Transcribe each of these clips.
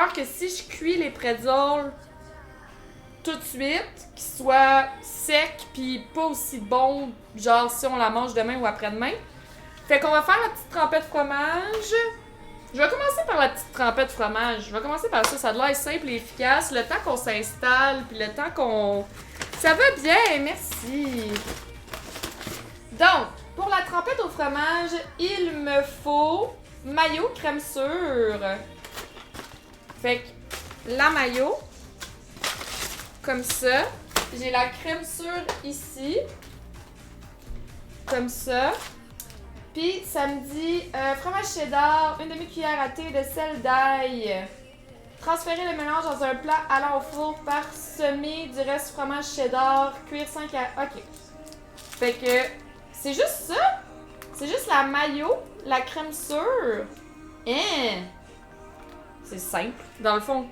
peur que si je cuis les pretzels tout de suite, qu'ils soient secs pis pas aussi bons, genre si on la mange demain ou après-demain. Fait qu'on va faire la petite trempette de fromage. Je vais commencer par la petite trempette de fromage. Je vais commencer par ça. Ça a l'air simple et efficace. Le temps qu'on s'installe, puis le temps qu'on... Ça va bien, merci. Donc, pour la trempette au fromage, il me faut mayo crème sûre. Fait que la mayo, comme ça. J'ai la crème sûre ici. Comme ça. Puis, ça me dit fromage cheddar, une demi-cuillère à thé de sel d'ail. Transférer le mélange dans un plat allant au four, parsemer du reste fromage cheddar, cuire 5 à... OK. Fait que, c'est juste ça? C'est juste la mayo, la crème sûre. Hein? C'est simple, dans le fond.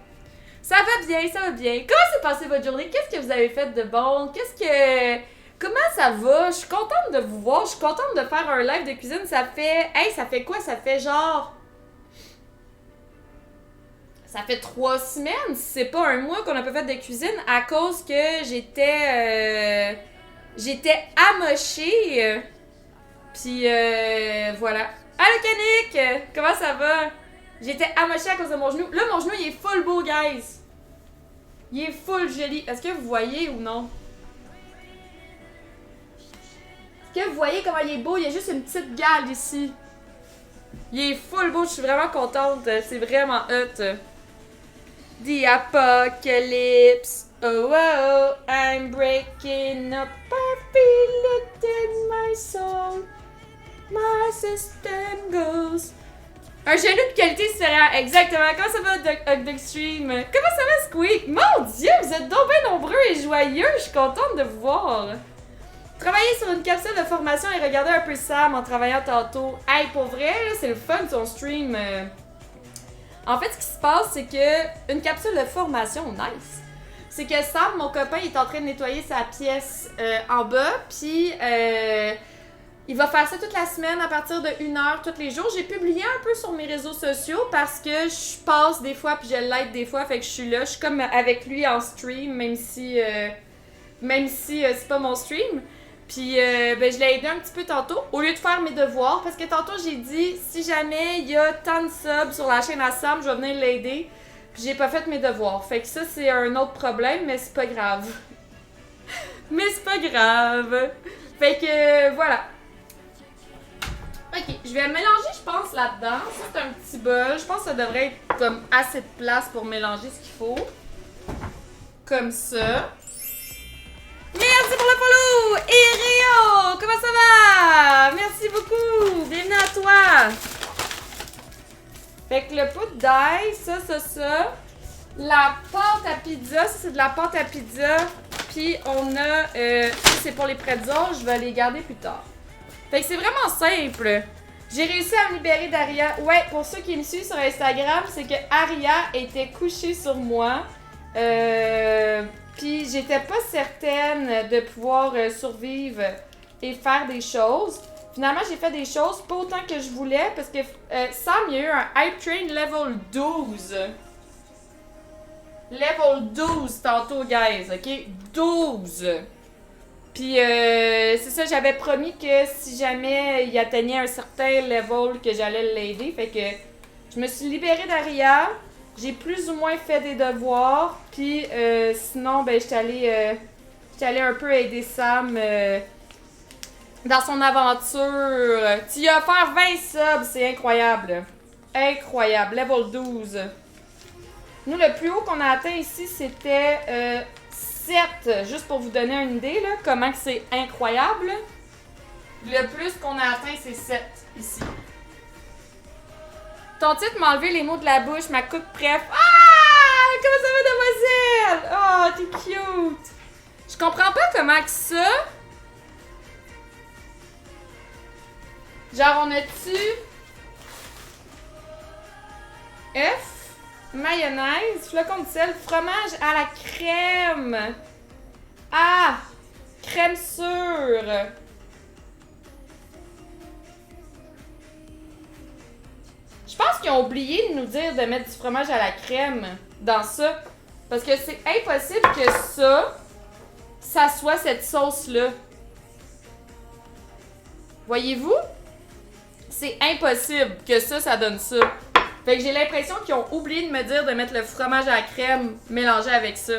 Ça va bien, ça va bien. Comment s'est passée votre journée? Qu'est-ce que vous avez fait de bon? Comment ça va? Je suis contente de vous voir. Je suis contente de faire un live de cuisine. Ça fait... Hey, ça fait quoi? Ça fait genre... Ça fait 3 semaines, si c'est pas un mois qu'on a pas fait de cuisine à cause que j'étais amochée. Puis voilà. Allô Canique! Comment ça va? J'étais amochée à cause de mon genou. Là, mon genou, il est full beau, guys. Il est full joli. Est-ce que vous voyez ou non? Est-ce que vous voyez comment il est beau? Il y a juste une petite gale ici. Il est full beau, je suis vraiment contente. C'est vraiment hot. The apocalypse. Oh, oh, oh, I'm breaking up. I feel it in my soul. My system goes. Un genou de qualité supérieure, exactement. Comment ça va, Dogstream? Comment ça va, Squeak? Mon Dieu, vous êtes donc bien nombreux et joyeux. Je suis contente de vous voir. Travailler sur une capsule de formation et regarder un peu Sam en travaillant tantôt. Hey, pour vrai, là, c'est le fun son stream. En fait, ce qui se passe, c'est que une capsule de formation, nice. C'est que Sam, mon copain, il est en train de nettoyer sa pièce en bas, puis il va faire ça toute la semaine à partir de 1h tous les jours. J'ai publié un peu sur mes réseaux sociaux parce que je passe des fois puis je l'aide des fois, fait que je suis là. Je suis comme avec lui en stream, même si c'est pas mon stream. Puis je l'ai aidé un petit peu tantôt, au lieu de faire mes devoirs, parce que tantôt j'ai dit, si jamais il y a tant de subs sur la chaîne à Sam, je vais venir l'aider. Puis j'ai pas fait mes devoirs. Fait que ça, c'est un autre problème, mais c'est pas grave. Mais c'est pas grave. Fait que voilà. Ok, je vais le mélanger, je pense, là-dedans. Ça, c'est un petit bol. Je pense que ça devrait être comme assez de place pour mélanger ce qu'il faut. Comme ça. Merci pour le follow! Et Rio! Comment ça va? Merci beaucoup! Bienvenue à toi! Fait que le poudre d'ail, ça. La pâte à pizza, ça c'est de la pâte à pizza. Puis on a... ça c'est pour les pretzels, je vais les garder plus tard. Fait que c'est vraiment simple. J'ai réussi à me libérer d'Aria. Ouais, pour ceux qui me suivent sur Instagram, c'est que Aria était couchée sur moi. Puis j'étais pas certaine de pouvoir survivre et faire des choses. Finalement, j'ai fait des choses pas autant que je voulais parce que Sam, il y a eu un Hype Train level 12. Level 12 tantôt, guys, ok? 12! Puis c'est ça, j'avais promis que si jamais il atteignait un certain level, que j'allais l'aider. Fait que je me suis libérée d'Aria. J'ai plus ou moins fait des devoirs. Puis sinon, ben j'étais allée un peu aider Sam dans son aventure. Tu y as offert 20 subs, c'est incroyable. Incroyable, level 12. Nous, le plus haut qu'on a atteint ici, c'était 7. Juste pour vous donner une idée, là, comment que c'est incroyable. Le plus qu'on a atteint, c'est 7 ici. Ton titre m'a enlevé les mots de la bouche, ma coupe préf. Ah! Comment ça va, demoiselle? Oh, t'es cute! Je comprends pas comment que ça... Genre, on a-tu... œuf, mayonnaise, flocon de sel, fromage à la crème. Ah! Crème sûre. Je pense qu'ils ont oublié de nous dire de mettre du fromage à la crème dans ça. Parce que c'est impossible que ça soit cette sauce-là. Voyez-vous? C'est impossible que ça donne ça. Fait que j'ai l'impression qu'ils ont oublié de me dire de mettre le fromage à la crème mélangé avec ça.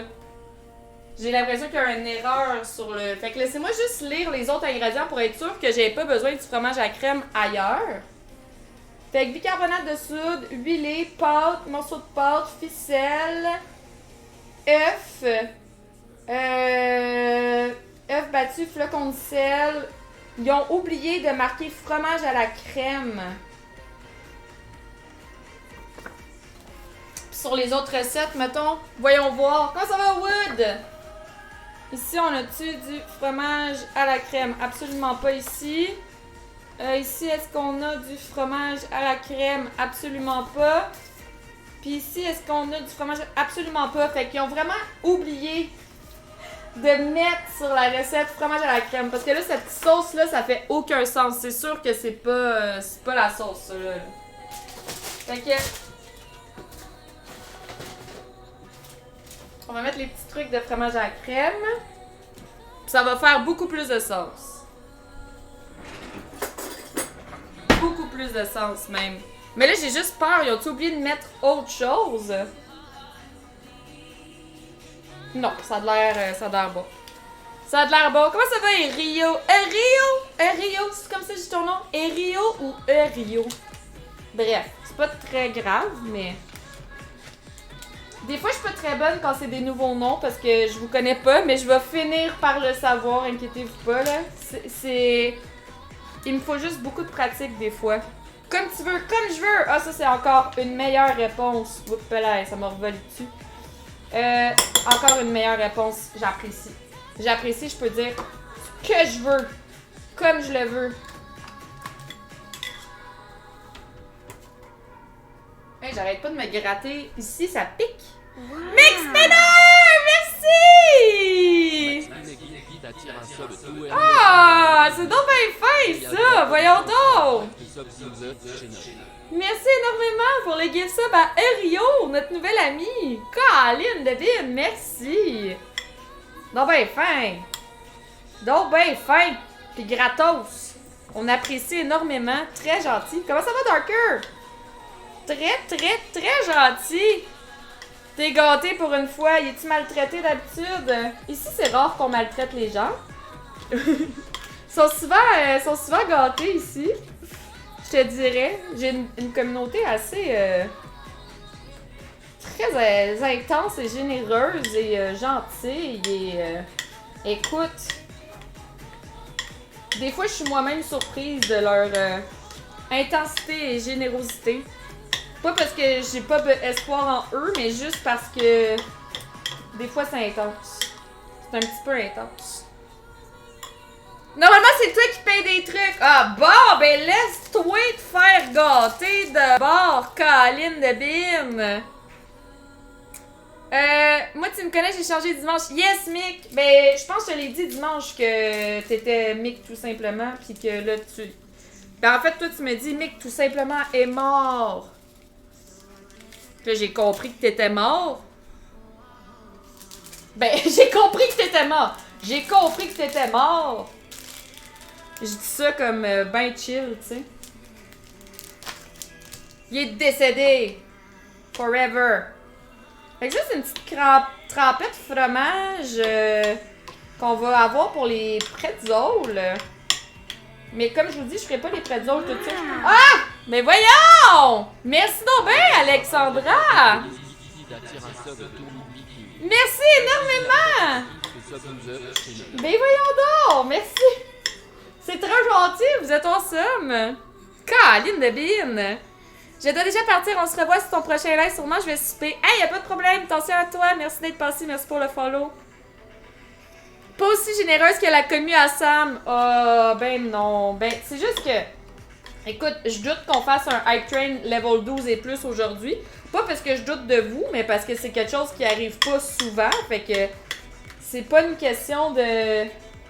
J'ai l'impression qu'il y a une erreur sur le... Fait que laissez-moi juste lire les autres ingrédients pour être sûr que j'ai pas besoin du fromage à la crème ailleurs. Fait que bicarbonate de soude, huilé, pâte, morceau de pâte, ficelle, œuf, œuf battu, flocon de sel. Ils ont oublié de marquer fromage à la crème. Puis sur les autres recettes, mettons, voyons voir. Comment ça va, Wood? Ici, on a-tu du fromage à la crème? Absolument pas ici. Ici, est-ce qu'on a du fromage à la crème? Absolument pas. Puis ici, est-ce qu'on a du fromage? Absolument pas. Fait qu'ils ont vraiment oublié de mettre sur la recette fromage à la crème. Parce que là, cette sauce-là, ça fait aucun sens. C'est sûr que c'est pas la sauce, ça, là. Fait que... On va mettre les petits trucs de fromage à la crème. Puis ça va faire beaucoup plus de sauce. Beaucoup plus de sauce, même. Mais là, j'ai juste peur. Ils ont oublié de mettre autre chose? Non, ça a de l'air bon. Ça a de l'air bon. Comment ça va, Erio? Erio, c'est comme ça que je dis ton nom? Erio ou Erio? Bref, c'est pas très grave, mais... Des fois, je suis pas très bonne quand c'est des nouveaux noms parce que je vous connais pas, mais je vais finir par le savoir, inquiétez-vous pas, là. Il me faut juste beaucoup de pratique, des fois. Comme tu veux, comme je veux! Ah, ça, c'est encore une meilleure réponse. Oups là, ça m'a revolu dessus. Encore une meilleure réponse. J'apprécie. J'apprécie, je peux dire ce que je veux. Comme je le veux. Hey, j'arrête pas de me gratter. Ici, ça pique. Wow. Mix Spinner! Merci! Ah, c'est donc bien fin, ça! Voyons donc! Merci énormément pour le gift sub à Erio, notre nouvelle amie. Caroline Devine, merci! Donc ben fin! Donc ben fin! Puis gratos! On apprécie énormément. Très gentil. Comment ça va, Darker? Très gentil! T'es gâté pour une fois. Y es-tu maltraité d'habitude? Ici, c'est rare qu'on maltraite les gens. Ils sont souvent gâtés ici. Je te dirais. J'ai une communauté assez... très intense et généreuse et gentille. Et écoute... Des fois, je suis moi-même surprise de leur intensité et générosité. Pas parce que j'ai pas espoir en eux, mais juste parce que des fois c'est intense. C'est un petit peu intense. Normalement, c'est toi qui paye des trucs. Ah bon, ben laisse-toi te faire gâter de bord, Caroline de Bine. Moi, tu me connais, j'ai changé dimanche. Yes, Mick! Ben, je pense que je l'ai dit dimanche que t'étais Mick tout simplement, puis que là, tu... Ben, en fait, toi, tu me dis Mick tout simplement est mort. Là, j'ai compris que t'étais mort. Ben, j'ai compris que t'étais mort. J'ai compris que t'étais mort. Je dis ça comme ben chill, tu sais. Il est décédé. Forever. Fait que juste une petite trempette de fromage qu'on va avoir pour les pretzels. Mais comme je vous dis, je ferai pas les pretzels tout de suite. Ah! Mais voyons! Merci donc bien, Alexandra! Merci énormément! Mais voyons donc! Merci! C'est très gentil, vous êtes awesome! Caroline de Bine! Je dois déjà partir, on se revoit sur ton prochain live, sûrement je vais souper. Hey, y'a pas de problème, attention à toi, merci d'être passé, merci pour le follow. Pas aussi généreuse que la commu à Sam. Ah, ben non. Ben, c'est juste que... Écoute, je doute qu'on fasse un Hype Train level 12 et plus aujourd'hui. Pas parce que je doute de vous, mais parce que c'est quelque chose qui arrive pas souvent. Fait que c'est pas une question de...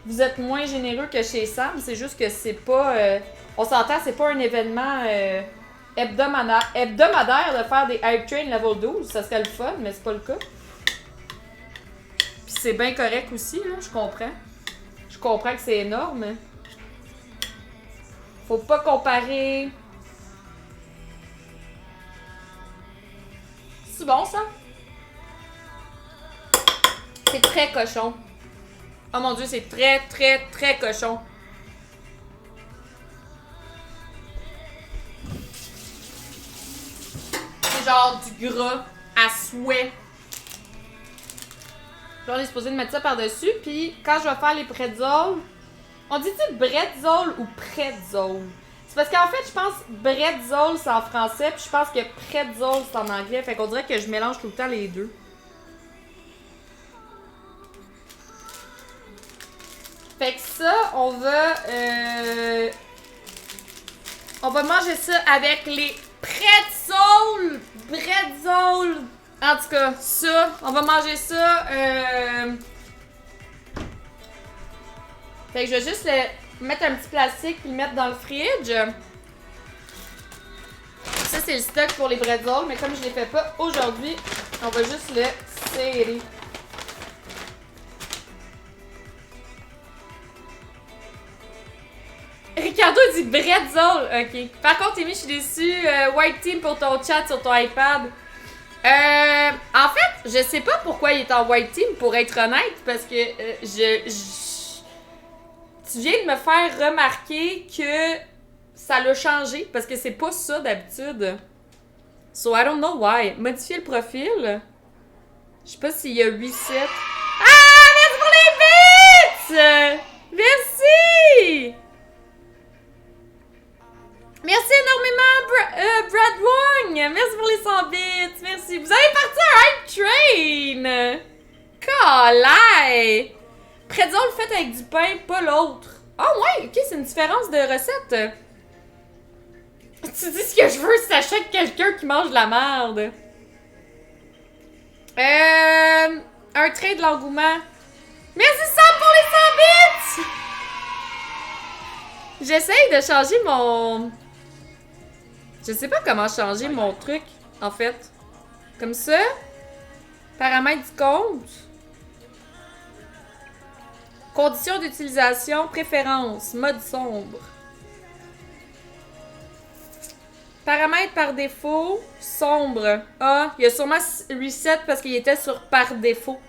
Vous êtes moins généreux que chez Sam. C'est juste que c'est pas... on s'entend, c'est pas un événement hebdomadaire de faire des Hype Train level 12. Ça serait le fun, mais c'est pas le cas. Puis c'est bien correct aussi, là, je comprends. Je comprends que c'est énorme. Faut pas comparer. C'est bon, ça? C'est très cochon. Oh mon Dieu, c'est très, très, très cochon. C'est genre du gras à souhait. Là, on est supposé de mettre ça par-dessus. Puis quand je vais faire les pretzels, on dit-tu bretzel ou pretzel? C'est parce qu'en fait, je pense bretzel c'est en français, puis je pense que pretzel c'est en anglais. Fait qu'on dirait que je mélange tout le temps les deux. Fait que ça, on va manger ça avec les pretzels. Bretzel. En tout cas, ça, on va manger ça. Fait que je vais juste mettre un petit plastique puis le mettre dans le fridge. Ça, c'est le stock pour les pretzels, mais comme je les fais pas aujourd'hui, on va juste le serrer. Ricardo dit bretzel. Ok. Par contre, Amy, je suis déçue. White Team pour ton chat sur ton iPad. En fait, je sais pas pourquoi il est en White Team, pour être honnête, parce que tu viens de me faire remarquer que ça l'a changé, parce que c'est pas ça d'habitude. So, I don't know why. Modifier le profil. Je sais pas s'il y a reset. Ah! Merci pour les bits! Merci! Merci énormément, Brad Wong! Merci pour les 100 bits! Merci! Vous avez parti un Hype Train! Calais! Pretzel fait avec du pain, pas l'autre. Ah ouais, ok, c'est une différence de recette. Tu dis ce que je veux si t'achètes quelqu'un qui mange de la merde. Un trait de l'engouement. Merci Sam pour les 100 bits! J'essaye de changer mon... Je sais pas comment changer mon truc, en fait. Comme ça. Paramètres du compte. Conditions d'utilisation, préférences, mode sombre. Paramètres par défaut, sombre. Ah, il y a sûrement reset parce qu'il était sur par défaut.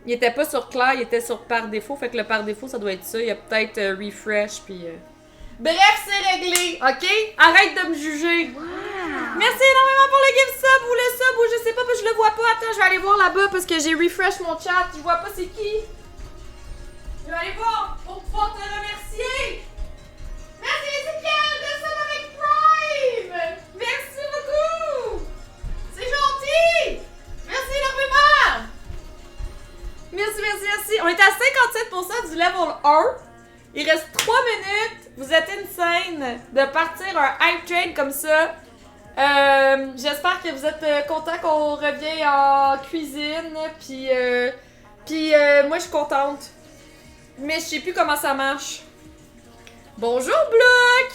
Il était pas sur clair, il était sur par défaut. Fait que le par défaut, ça doit être ça. Il y a peut-être refresh, puis... Bref, c'est réglé, ok? Arrête de me juger. Wow. Merci énormément pour le gift sub ou le sub ou je sais pas, parce que je le vois pas. Attends, je vais aller voir là-bas parce que j'ai refresh mon chat. Je vois pas c'est qui. Je vais aller voir pour pouvoir te remercier. Merci Ezekiel de sub avec Prime. Merci beaucoup. C'est gentil. Merci énormément. Merci, merci, merci. On est à 57% du level 1. Il reste 3 minutes. Vous êtes insane de partir un Hype Train comme ça. J'espère que vous êtes contents qu'on revienne en cuisine. Puis moi, je suis contente. Mais je sais plus comment ça marche. Bonjour, Block!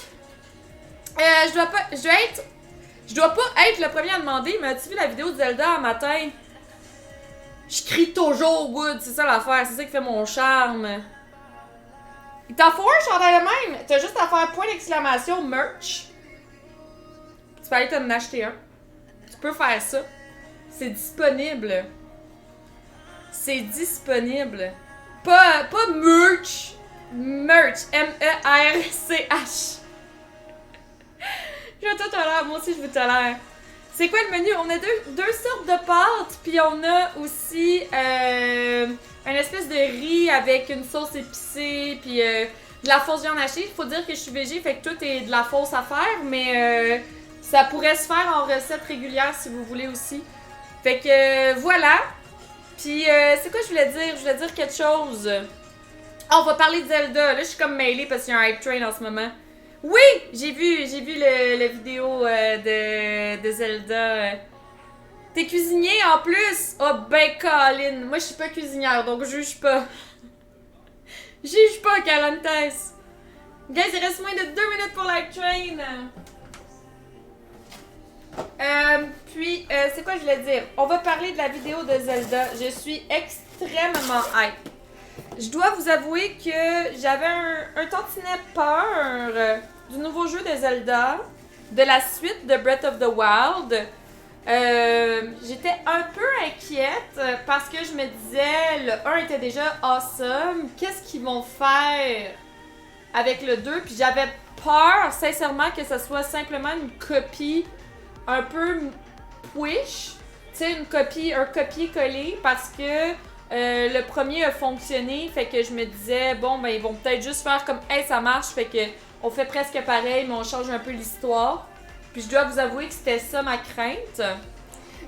Je dois pas être le premier à demander, mais as-tu vu la vidéo de Zelda un matin? Je crie toujours Wood, c'est ça l'affaire, c'est ça qui fait mon charme. Il t'en faut un chandail de même. T'as juste à faire point d'exclamation merch. Tu peux aller t'en acheter un. Tu peux faire ça. C'est disponible. C'est disponible. Pas merch. Merch. M-E-R-C-H. Je veux tout tolère. Moi aussi, je veux tolère. C'est quoi le menu? On a deux sortes de pâtes. Puis on a aussi... une espèce de riz avec une sauce épicée, puis de la fausse viande hachée. Il faut dire que je suis végé, fait que tout est de la fausse à faire, mais ça pourrait se faire en recette régulière si vous voulez aussi. Fait que voilà. Puis c'est quoi je voulais dire? Je voulais dire quelque chose. Ah, on va parler de Zelda. Là, je suis comme mêlée parce qu'il y a un Hype Train en ce moment. Oui! J'ai vu le vidéo de Zelda. T'es cuisinier en plus? Oh ben Colin, moi je suis pas cuisinière donc juge pas. Juge pas Calantes. Guys, il reste moins de 2 minutes pour Hype Train. C'est quoi je voulais dire? On va parler de la vidéo de Zelda. Je suis extrêmement hype. Je dois vous avouer que j'avais un tantinet peur du nouveau jeu de Zelda, de la suite de Breath of the Wild. J'étais un peu inquiète parce que je me disais, le 1 était déjà awesome. Qu'est-ce qu'ils vont faire avec le 2? Puis j'avais peur, sincèrement, que ce soit simplement une copie un peu push. Tu sais, un copier-coller parce que le premier a fonctionné. Fait que je me disais, bon, ben, ils vont peut-être juste faire comme, hey, ça marche. Fait que on fait presque pareil, mais on change un peu l'histoire. Puis je dois vous avouer que c'était ça ma crainte. Guys,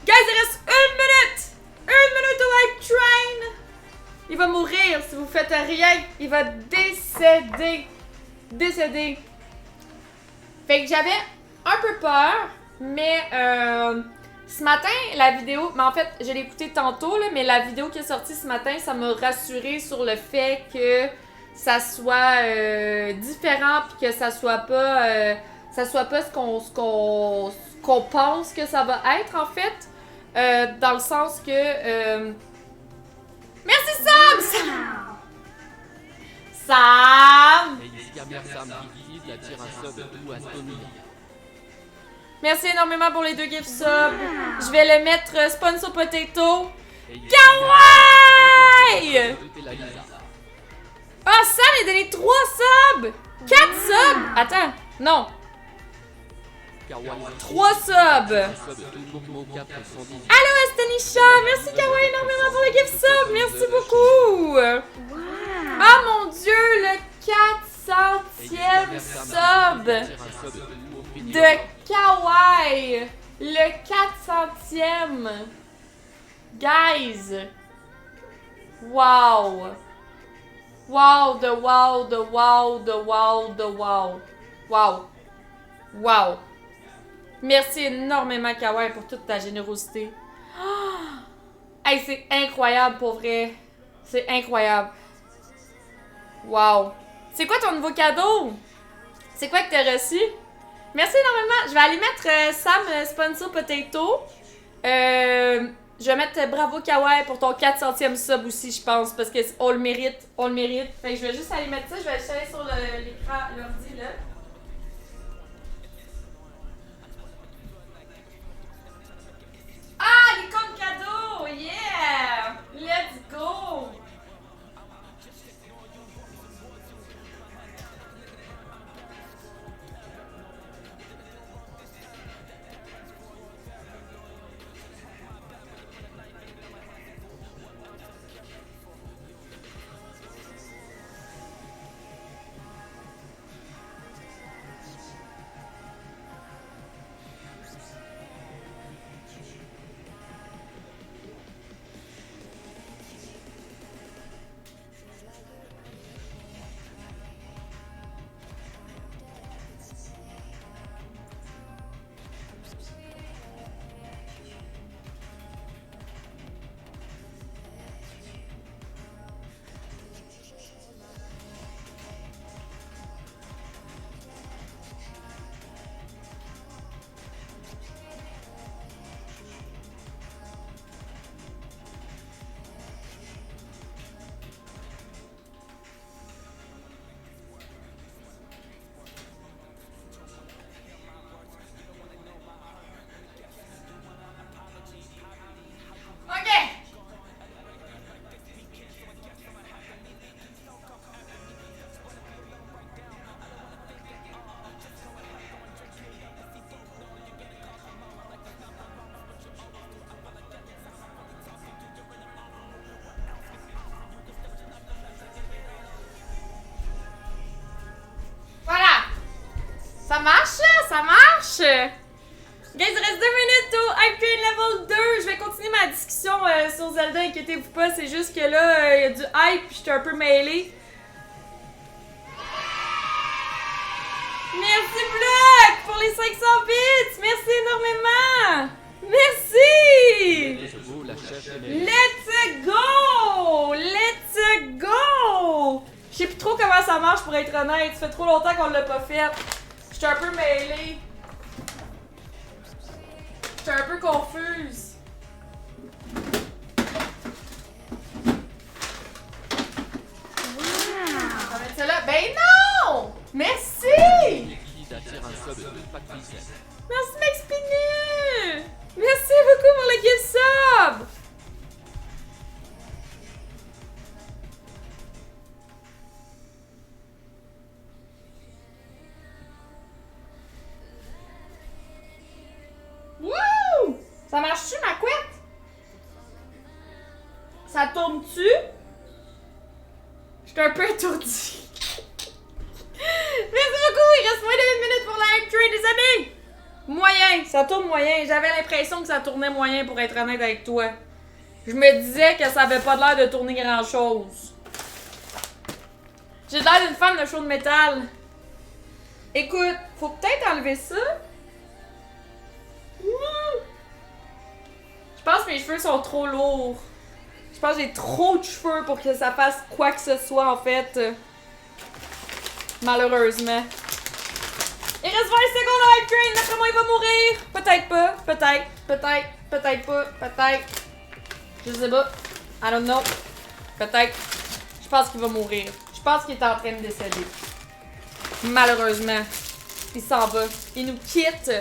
il reste 1 minute! 1 minute au hype train! Il va mourir si vous faites rien. Il va décéder. Décéder. Fait que j'avais un peu peur, mais ce matin, la vidéo... Mais en fait, je l'ai écoutée tantôt, là, mais la vidéo qui est sortie ce matin, ça m'a rassurée sur le fait que ça soit différent puis que ça soit pas ce qu'on pense que ça va être, en fait. Dans le sens que... Merci, Sam! Sam! Merci énormément pour les 2 gift subs. Je vais le mettre sponsor potato. Kawaii! Ah, Sam a donné 3 subs! 4 subs! Attends, non. 3 subs! Allô, Astanisha! Merci, Kawaii, énormément pour le gift sub! Merci beaucoup! Ah, mon Dieu, le 400e sub de Kawaii! Le 400e! Guys! Wow! Wow, de wow, de wow, de wow, de wow. Wow. Wow. Merci énormément, Kawaii, pour toute ta générosité. Oh! Hey, c'est incroyable, pour vrai. C'est incroyable. Wow. C'est quoi ton nouveau cadeau? C'est quoi que t'as reçu? Merci énormément. Je vais aller mettre Sam Sponsor Potato. Je vais mettre bravo Kawaii pour ton 400e sub aussi, je pense, parce qu'on le mérite. On le mérite. Fait que je vais juste aller mettre ça. Je vais juste aller sur l'écran, l'ordi, là. Ah, l'icône cadeau! Yeah! Let's go! Ça marche, ça marche! Guys, il reste 2 minutes au Hype Train Level 2. Je vais continuer ma discussion sur Zelda, inquiétez-vous pas. C'est juste que là, il y a du hype puis j'étais un peu mêlée. Merci Block pour les 500 bits! Merci énormément! Merci! Let's go! Let's go! Je sais plus trop comment ça marche pour être honnête. Ça fait trop longtemps qu'on l'a pas fait. J'étais un peu mêlée. un peu confuse. On va mettre ça là. Ben non! Merci! Merci Max Pinu! Merci beaucoup pour le gift sub! Wouh! Ça marche-tu ma couette? Ça tourne-tu? J'étais un peu étourdie. Merci beaucoup! Il reste moins de 1 minute pour la hype train, les amis! Moyen, ça tourne moyen. J'avais l'impression que ça tournait moyen pour être honnête avec toi. Je me disais que ça avait pas l'air de tourner grand chose. J'ai l'air d'une fan de show de métal. Écoute, faut peut-être enlever ça. Je pense que mes cheveux sont trop lourds. Je pense que j'ai trop de cheveux pour que ça fasse quoi que ce soit en fait. Malheureusement. Il reste 20 secondes à Hype Train, d'après moi il va mourir. Peut-être pas, peut-être pas, peut-être. Je sais pas. I don't know. Peut-être. Je pense qu'il va mourir. Je pense qu'il est en train de décéder. Malheureusement. Il s'en va. Il nous quitte.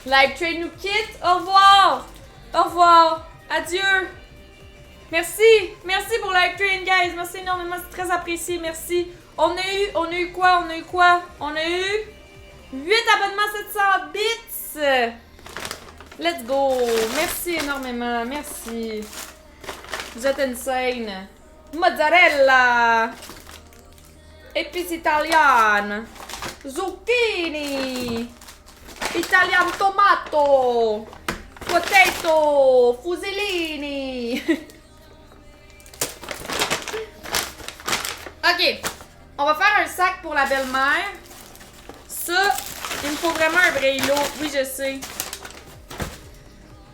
L'Hype Train nous quitte. Au revoir. Au revoir. Adieu. Merci. Merci pour l'Hype Train, guys. Merci énormément. C'est très apprécié. Merci. On a eu quoi? On a eu 8 abonnements 700 bits! Let's go! Merci énormément, merci. Vous êtes insane. Mozzarella! Épices italiennes! Zucchini! Italian tomato! Potato! Fusilini! Ok, on va faire un sac pour la belle-mère. Ça, il me faut vraiment un vrai îlot. Oui, je sais.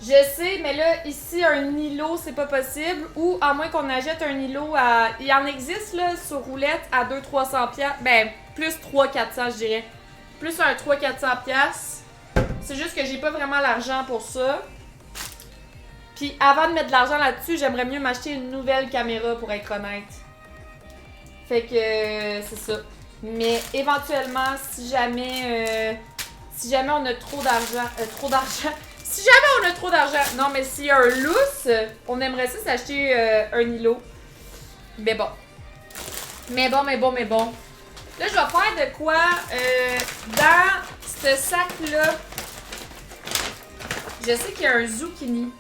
Je sais, mais là, ici, un îlot, c'est pas possible. Ou à moins qu'on achète un îlot à... Il en existe, là, sur roulette, à 200-300$. Ben, plus 300-400$, je dirais. Plus un 300-400$. C'est juste que j'ai pas vraiment l'argent pour ça. Puis avant de mettre de l'argent là-dessus, j'aimerais mieux m'acheter une nouvelle caméra, pour être honnête. Fait que c'est ça. Mais éventuellement, si jamais on a trop d'argent, si jamais on a trop d'argent, non mais s'il y a un lousse, on aimerait ça s'acheter un îlot. Mais bon. Mais bon. Là, je vais faire de quoi dans ce sac-là. Je sais qu'il y a un zucchini.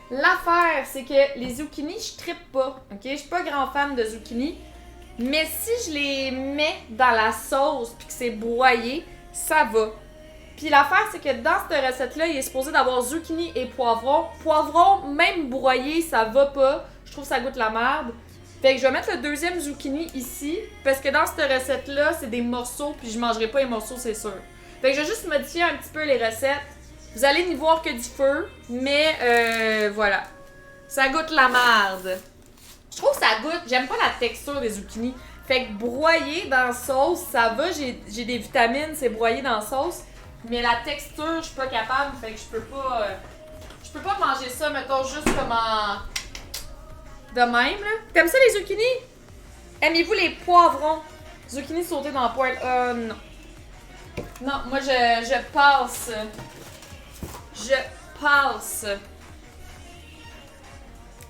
L'affaire, c'est que les zucchini, je trippe pas. Ok, je suis pas grand fan de zucchini. Mais si je les mets dans la sauce puis que c'est broyé, ça va. Puis l'affaire, c'est que dans cette recette-là, il est supposé d'avoir zucchini et poivron. Poivron, même broyé, ça va pas. Je trouve que ça goûte la merde. Fait que je vais mettre le deuxième zucchini ici. Parce que dans cette recette-là, c'est des morceaux puis je mangerai pas les morceaux, c'est sûr. Fait que je vais juste modifier un petit peu les recettes. Vous allez n'y voir que du feu. Mais voilà. Ça goûte la merde. Je trouve que ça goûte, j'aime pas la texture des zucchini. Fait que broyer dans la sauce, ça va, j'ai des vitamines, c'est broyé dans la sauce. Mais la texture, je suis pas capable, fait que je peux pas manger ça, mettons, juste comme en... de même, là. T'aimes ça les zucchini? Aimez-vous les poivrons? Zucchini sauté dans le poêle? Non. Non, moi je passe. Je passe.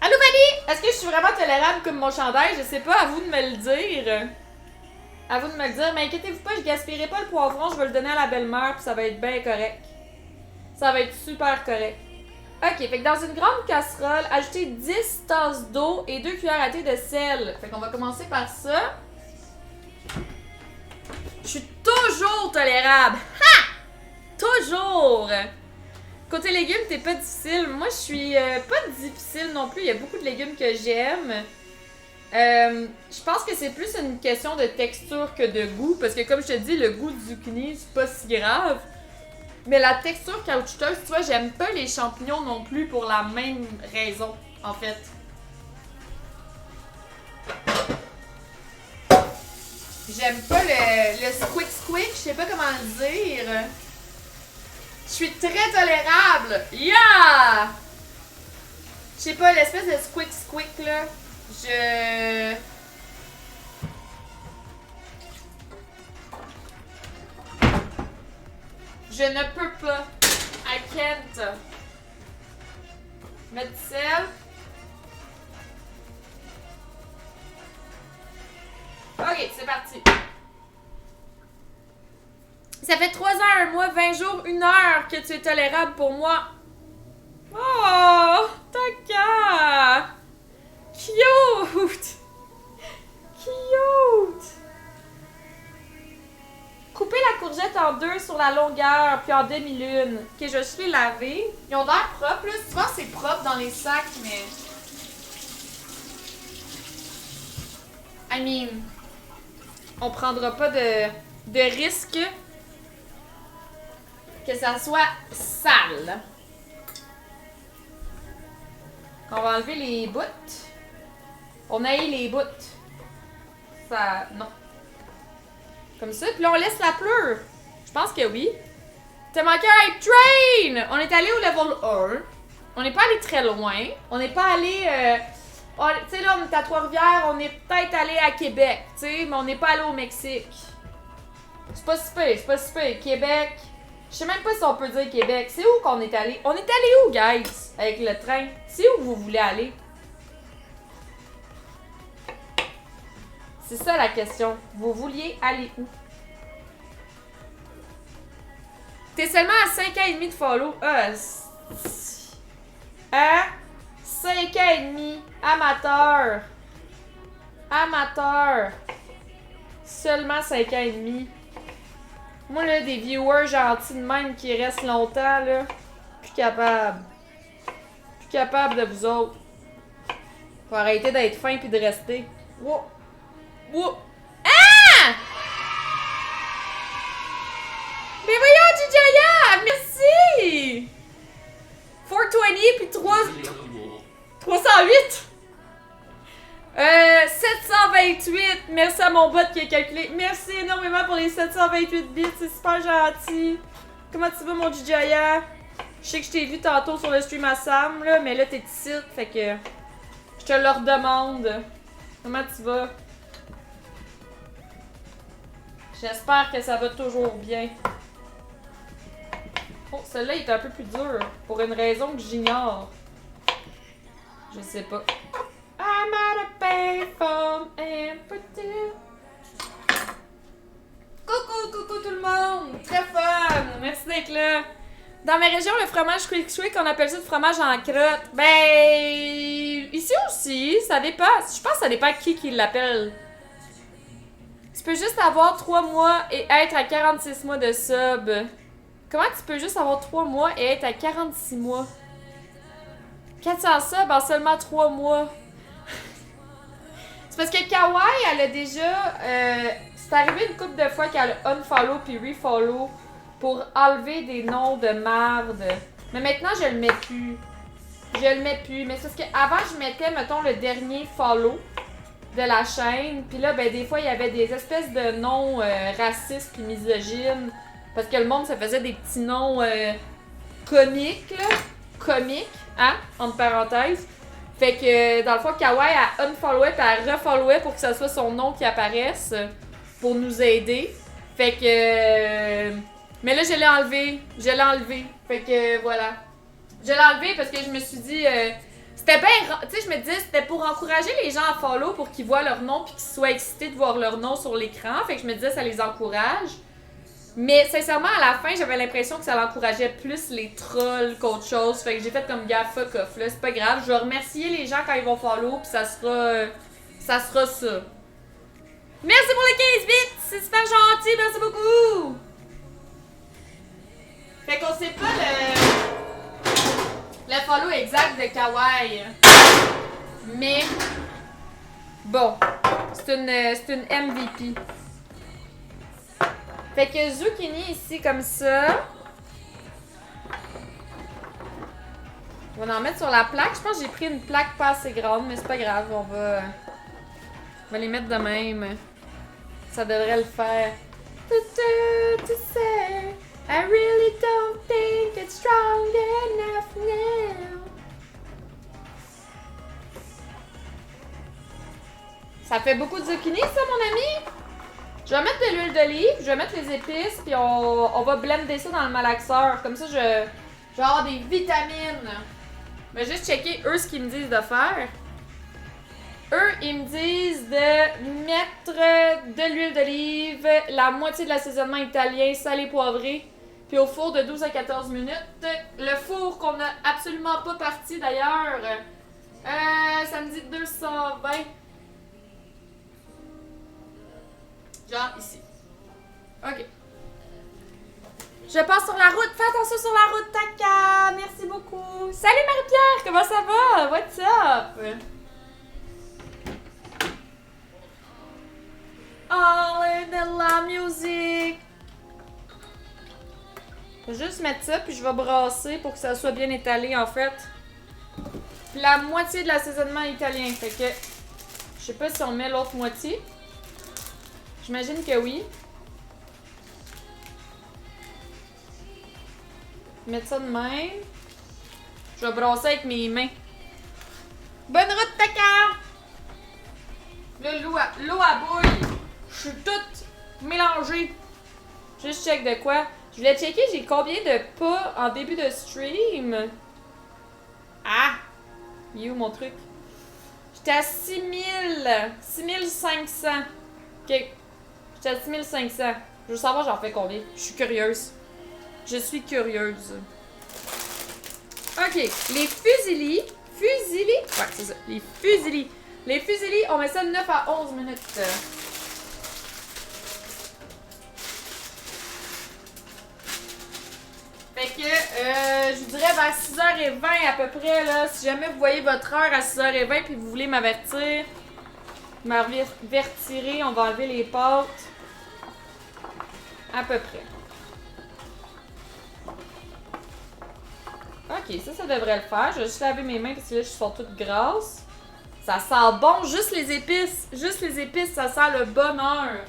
Allô Valie! Est-ce que je suis vraiment tolérable comme mon chandail? Je sais pas, à vous de me le dire. À vous de me le dire. Mais inquiétez-vous pas, je gaspillerai pas le poivron, je vais le donner à la belle-mère puis ça va être bien correct. Ça va être super correct. Ok, fait que dans une grande casserole, ajoutez 10 tasses d'eau et 2 cuillères à thé de sel. Fait qu'on va commencer par ça. Je suis toujours tolérable. Ha! Toujours! Côté légumes, t'es pas difficile. Moi, je suis pas difficile non plus. Il y a beaucoup de légumes que j'aime. Je pense que c'est plus une question de texture que de goût. Parce que comme je te dis, le goût du zucchini, c'est pas si grave. Mais la texture caoutchouteuse, tu vois, j'aime pas les champignons non plus pour la même raison, en fait. J'aime pas le squick squick, je sais pas comment le dire. Je suis très tolérable. Yeah! Je sais pas, l'espèce de squick là. Je ne peux pas. I can't. Mettre du sel. Ok, c'est parti. Ça fait 3 heures, un mois, 20 jours, 1 heure que tu es tolérable pour moi. Oh, Taka! Cute! Cute! Couper la courgette en 2 sur la longueur, puis en demi-lune. Ok, je suis lavé. Ils ont l'air propres, là. Souvent, c'est propre dans les sacs, mais... I mean... On prendra pas de risque que ça soit sale. On va enlever les bouts. On a eu les bouts. Ça... Non. Comme ça. Puis là, on laisse la pleure. Je pense que oui. T'as manqué un hype train! On est allé au level 1. On n'est pas allé très loin. On n'est pas allé... tu sais, là, on est à Trois-Rivières. On est peut-être allé à Québec, tu sais, mais on n'est pas allé au Mexique. C'est pas super, c'est pas super. Québec... Je sais même pas si on peut dire Québec. C'est où qu'on est allé? On est allé où, guys? Avec le train. C'est où vous voulez aller? C'est ça la question. Vous vouliez aller où? T'es seulement à 5 ans et demi de follow. Hein? 5 ans et demi. Amateur. Amateur. Seulement 5 ans et demi. Moi, là, des viewers gentils de même qui restent longtemps, là, plus capable. Plus capable de vous autres. Faut arrêter d'être fin pis de rester. Wow. Wow. Ah! Mais voyons, Jijaya! Merci! 420 puis 308! 728! Merci à mon bot qui a calculé. Merci énormément pour les 728 bits, c'est super gentil. Comment tu vas, mon Jijaya? Je sais que je t'ai vu tantôt sur le stream à Sam, là, mais là, t'es ici, fait que je te le redemande. Comment tu vas? J'espère que ça va toujours bien. Oh, celle-là est un peu plus dure, pour une raison que j'ignore. Je sais pas. I'm at a payphone and pretend. Coucou tout le monde! Très fun! Merci d'être là! Dans ma région, le fromage Quick Quick, on appelle ça du fromage en crotte. Ben... Ici aussi, ça dépend. Je pense que ça dépend qui l'appelle. Tu peux juste avoir 3 mois et être à 46 mois de sub. Comment tu peux juste avoir 3 mois et être à 46 mois? 400 subs en seulement 3 mois. C'est parce que Kawaii, elle a déjà... c'est arrivé une couple de fois qu'elle a unfollow puis refollow pour enlever des noms de marde. Mais maintenant, je le mets plus. Je le mets plus. Mais c'est parce qu'avant, je mettais, mettons, le dernier follow de la chaîne. Puis là, ben des fois, il y avait des espèces de noms racistes puis misogynes. Parce que le monde se faisait des petits noms comiques, là. Comiques, hein? Entre parenthèses. Fait que, dans le fond, Kawaii a unfollowé puis elle refollowait pour que ce soit son nom qui apparaisse pour nous aider. Fait que... mais là, je l'ai enlevé. Je l'ai enlevé. Fait que, voilà. Je l'ai enlevé parce que je me suis dit... c'était bien... Tu sais, je me disais, c'était pour encourager les gens à follow pour qu'ils voient leur nom puis qu'ils soient excités de voir leur nom sur l'écran. Fait que je me disais, ça les encourage. Mais sincèrement, à la fin, j'avais l'impression que ça l'encourageait plus les trolls qu'autre chose. Fait que j'ai fait comme gars, fuck off, là, c'est pas grave. Je vais remercier les gens quand ils vont follow, puis ça sera ça. Merci pour les 15 bits! C'est super gentil, merci beaucoup! Fait qu'on sait pas le follow exact de Kawaii. Mais bon, c'est une MVP. Fait que zucchini ici comme ça. On va en mettre sur la plaque. Je pense que j'ai pris une plaque pas assez grande, mais c'est pas grave. On va les mettre de même. Ça devrait le faire. Tu sais. I really don't think it's strong enough now. Ça fait beaucoup de zucchini, ça, mon ami? Je vais mettre de l'huile d'olive, je vais mettre les épices, puis on va blender ça dans le malaxeur. Comme ça, je vais avoir des vitamines. Je vais juste checker, eux, ce qu'ils me disent de faire. Eux, ils me disent de mettre de l'huile d'olive, la moitié de l'assaisonnement italien, salé, poivré, puis au four de 12 à 14 minutes. Le four qu'on n'a absolument pas parti, d'ailleurs, ça me dit 220. Genre ici. Ok. Je passe sur la route. Fais attention sur la route, Taka. Merci beaucoup. Salut Marie-Pierre, comment ça va? What's up? All in the la music. Je vais juste mettre ça, puis je vais brasser pour que ça soit bien étalé, en fait. Puis la moitié de l'assaisonnement italien. Fait que, je sais pas si on met l'autre moitié. J'imagine que oui. Mettre ça de même. Je vais brasser avec mes mains. Bonne route, Taka! Là, l'eau à bouille. Je suis toute mélangée. Juste check de quoi. Je voulais checker j'ai combien de pas en début de stream. Ah! Il est où mon truc? J'étais à 6500. Ok. J'étais à 6500. Je veux savoir j'en fais combien. Je suis curieuse. Je suis curieuse. Ok. Les fusilis. Fusilis? Ouais, c'est ça. Les fusilis. Les fusilis, on met ça de 9 à 11 minutes. Fait que, je dirais vers 6h20 à peu près, là. Si jamais vous voyez votre heure à 6h20 puis vous voulez m'avertir, m'avertirez, on va enlever les pâtes. À peu près. Ok, ça devrait le faire. Je vais juste laver mes mains parce que là, je suis toutes grasses. Ça sent bon, juste les épices. Juste les épices, ça sent le bonheur.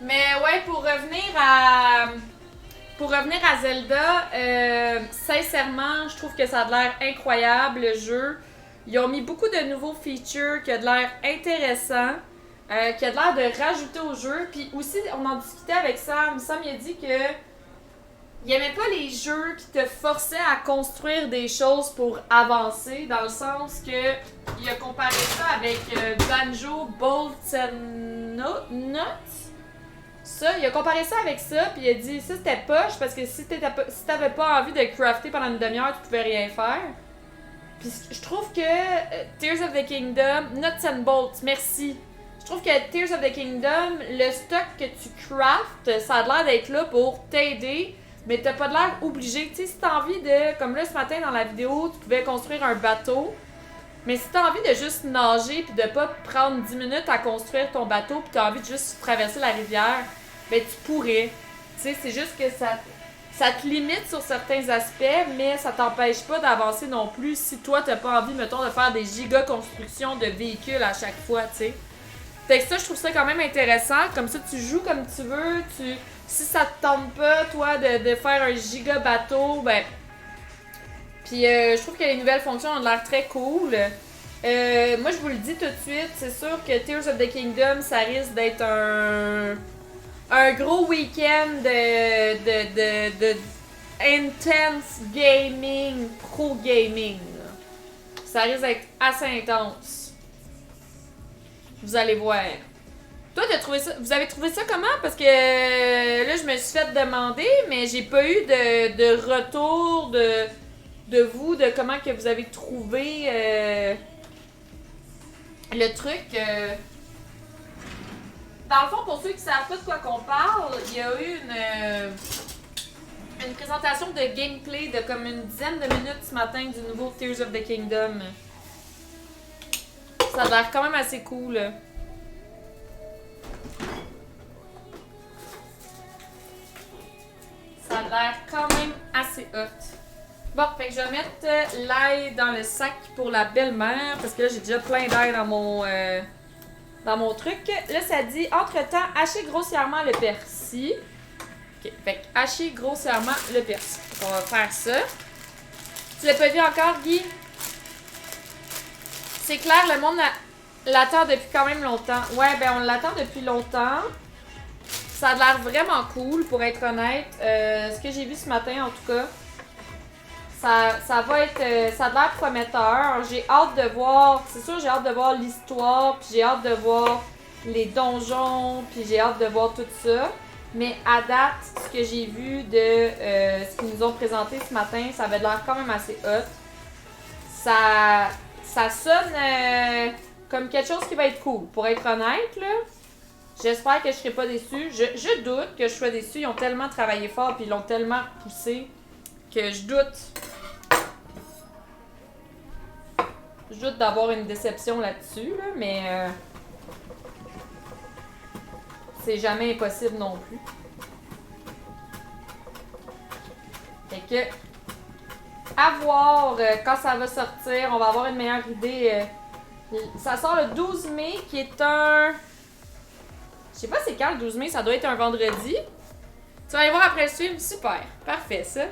Mais ouais, pour revenir à Zelda, sincèrement, je trouve que ça a l'air incroyable, le jeu. Ils ont mis beaucoup de nouveaux features qui a de l'air intéressant, qui a de l'air de rajouter au jeu. Puis aussi, on en discutait avec Sam. Sam, il a dit que il aimait pas les jeux qui te forçaient à construire des choses pour avancer, dans le sens que il a comparé ça avec Banjo, Bolts and Nuts. Ça, il a comparé ça avec ça, puis il a dit ça c'était poche parce que si t'avais pas envie de crafter pendant une demi-heure, tu pouvais rien faire. Puis je trouve que Tears of the Kingdom, Nuts and Bolts, merci. Je trouve que Tears of the Kingdom, le stock que tu craftes, ça a l'air d'être là pour t'aider, mais t'as pas de l'air obligé. Tu sais, si t'as envie de, comme là ce matin dans la vidéo, tu pouvais construire un bateau. Mais si t'as envie de juste nager puis de pas prendre 10 minutes à construire ton bateau puis t'as envie de juste traverser la rivière, ben tu pourrais. Tu sais, c'est juste que ça te limite sur certains aspects, mais ça t'empêche pas d'avancer non plus si toi t'as pas envie, mettons, de faire des giga constructions de véhicules à chaque fois, tu sais. Fait que ça, je trouve ça quand même intéressant. Comme ça, tu joues comme tu veux. Si ça te tente pas, toi, de faire un giga bateau, ben... Puis je trouve que les nouvelles fonctions ont l'air très cool. Moi, je vous le dis tout de suite, c'est sûr que Tears of the Kingdom, ça risque d'être un gros week-end de intense gaming, pro gaming. Ça risque d'être assez intense. Vous allez voir. Toi, vous avez trouvé ça comment? Parce que là, je me suis fait demander, mais j'ai pas eu de retour de vous, de comment que vous avez trouvé le truc. Dans le fond, pour ceux qui savent pas de quoi qu'on parle, il y a eu une présentation de gameplay de comme une dizaine de minutes ce matin du nouveau Tears of the Kingdom. Ça a l'air quand même assez cool. Ça a l'air quand même assez hot. Bon, fait que je vais mettre l'ail dans le sac pour la belle-mère parce que là, j'ai déjà plein d'ail dans mon truc. Là, ça dit, entre-temps, hachez grossièrement le persil. Ok, fait que hachez grossièrement le persil. On va faire ça. Tu l'as pas vu encore, Guy? C'est clair, le monde l'attend depuis quand même longtemps. Ouais, ben on l'attend depuis longtemps. Ça a l'air vraiment cool, pour être honnête. Ce que j'ai vu ce matin, en tout cas, ça va être... ça a l'air prometteur. J'ai hâte de voir... C'est sûr, j'ai hâte de voir l'histoire, puis j'ai hâte de voir les donjons, puis j'ai hâte de voir tout ça. Mais à date, ce que j'ai vu de ce qu'ils nous ont présenté ce matin, ça avait l'air quand même assez hot. Ça sonne comme quelque chose qui va être cool. Pour être honnête, là, j'espère que je serai pas déçue. Je doute que je sois déçue. Ils ont tellement travaillé fort puis ils l'ont tellement poussé que je doute. Je doute d'avoir une déception là-dessus, là, mais c'est jamais impossible non plus. Fait que, à voir quand ça va sortir, on va avoir une meilleure idée. Ça sort le 12 mai, qui est un... Je sais pas c'est quand le 12 mai, ça doit être un vendredi. Tu vas aller voir après le stream, super, parfait ça.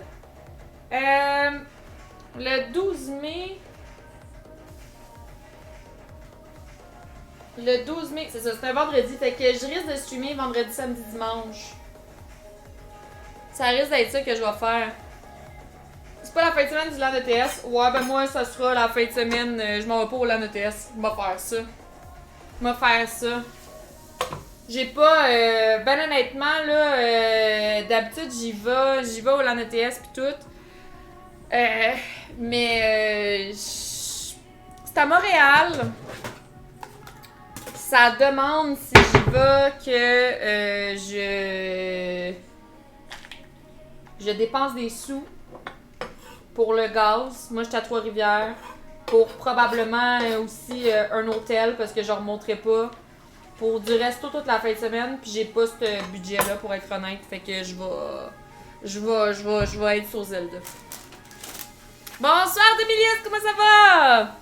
Le 12 mai... Le 12 mai, c'est ça, c'est un vendredi, fait que je risque de streamer vendredi, samedi, dimanche. Ça risque d'être ça que je vais faire. C'est pas la fin de semaine du LAN ETS. Ouais, ben moi, ça sera la fin de semaine. Je m'en vais pas au LAN ETS. Je vais faire ça. Je vais faire ça. J'ai pas... ben honnêtement, là, d'habitude, j'y vais au LAN ETS pis tout. Mais... c'est à Montréal. Ça demande si j'y vais que je dépense des sous pour le gaz. Moi, j'étais à Trois-Rivières. Pour probablement aussi un hôtel parce que je remonterai pas. Pour du resto toute la fin de semaine. Puis j'ai pas ce budget-là pour être honnête. Fait que je vais être sur Zelda. Bonsoir Demilius, comment ça va?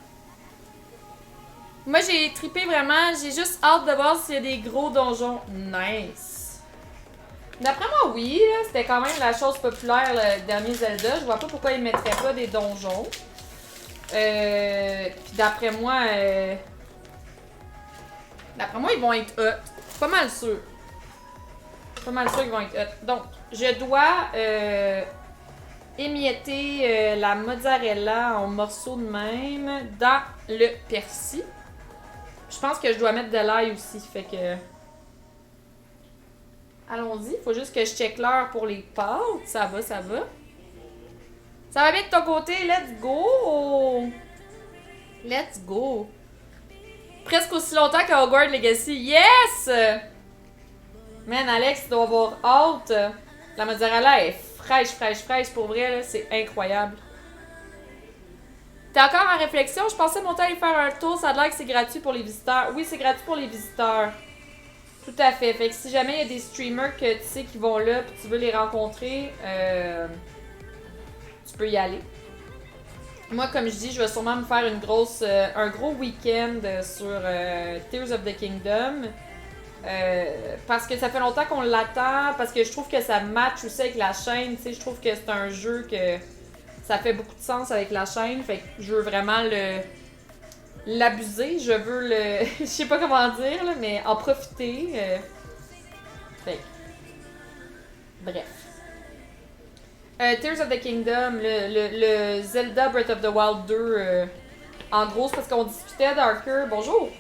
Moi, j'ai trippé vraiment. J'ai juste hâte de voir s'il y a des gros donjons. Nice. D'après moi, oui. C'était quand même la chose populaire, le dernier Zelda. Je vois pas pourquoi ils mettraient pas des donjons. Puis d'après moi... D'après moi, ils vont être hot. Pas mal sûr. Pas mal sûr qu'ils vont être hot. Donc, je dois émietter la mozzarella en morceaux de même dans le persil. Je pense que je dois mettre de l'ail aussi, fait que... Allons-y, faut juste que je check l'heure pour les pâtes. Ça va, ça va. Ça va bien de ton côté, let's go! Let's go! Presque aussi longtemps que Hogwarts Legacy. Yes! Man, Alex, tu dois avoir hâte. La mozzarella est fraîche, fraîche, fraîche. Pour vrai, c'est incroyable. T'es encore en réflexion? Je pensais monter aller faire un tour. Ça a l'air que c'est gratuit pour les visiteurs. Oui, c'est gratuit pour les visiteurs. Tout à fait. Fait que si jamais il y a des streamers que tu sais qui vont là et tu veux les rencontrer, tu peux y aller. Moi, comme je dis, je vais sûrement me faire un gros week-end sur Tears of the Kingdom. Parce que ça fait longtemps qu'on l'attend, parce que je trouve que ça match aussi avec la chaîne. Tu sais, je trouve que c'est un jeu que ça fait beaucoup de sens avec la chaîne. Fait que je veux vraiment l'abuser. Je veux le... je sais pas comment dire, là, mais en profiter. Fait que... Bref. Tears of the Kingdom, le Zelda Breath of the Wild 2, en gros, c'est parce qu'on discutait, Darker, bonjour!